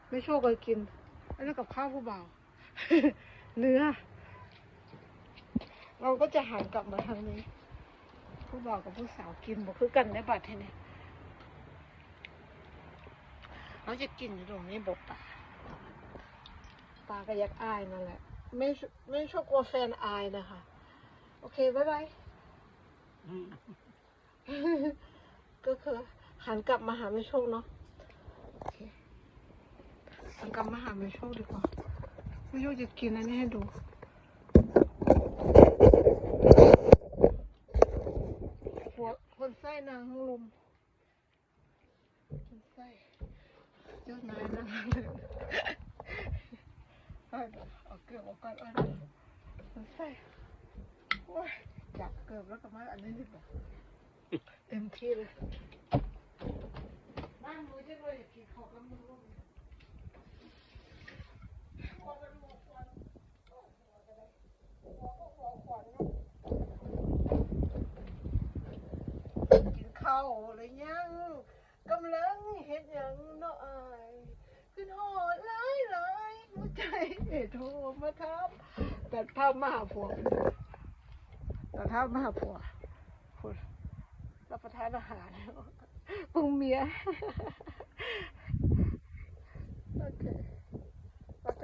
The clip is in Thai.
ไม่โชคเลยกินอันนั้นกับข้าวผู้บ่าว เนื้อเราก็จะหันกลับมาทางนี้ผู้บ่าวกับผู้สาวกินบอกคือกันในบัดทีนี้เราจะกินอยู่ตรงนี้บอกปลาก็อยากอายนั่นแหละไม่ชอบกลัวแฟนอายนะคะโอเคบ๊ายบาย ก็คือหันกลับมาหาไม่โชคเนาะโอเคหันกลับมาหาไม่โชคดีกว่าไม่โชคจะกินอันนี้ให้ดูหัวคนไส้นางข้างลมคนไส้เจ้านายนางเอาเกือบออกก่อนคนไส้โอ้ยจับเกือบแล้วก็มาอันนี้ดีกว่าเต็มที่เลยบ้านมือจะรวยอยากกินข้าวกับมือร่มกินข้าวอะไรยังกำลังเห็นยังเนาะอายขึ้นหอดหลายหัวใจโทรมาถามตัดภาพมาหาผัวตัดภาพมาหาผัวรับประทานอาหารปรุงเมีย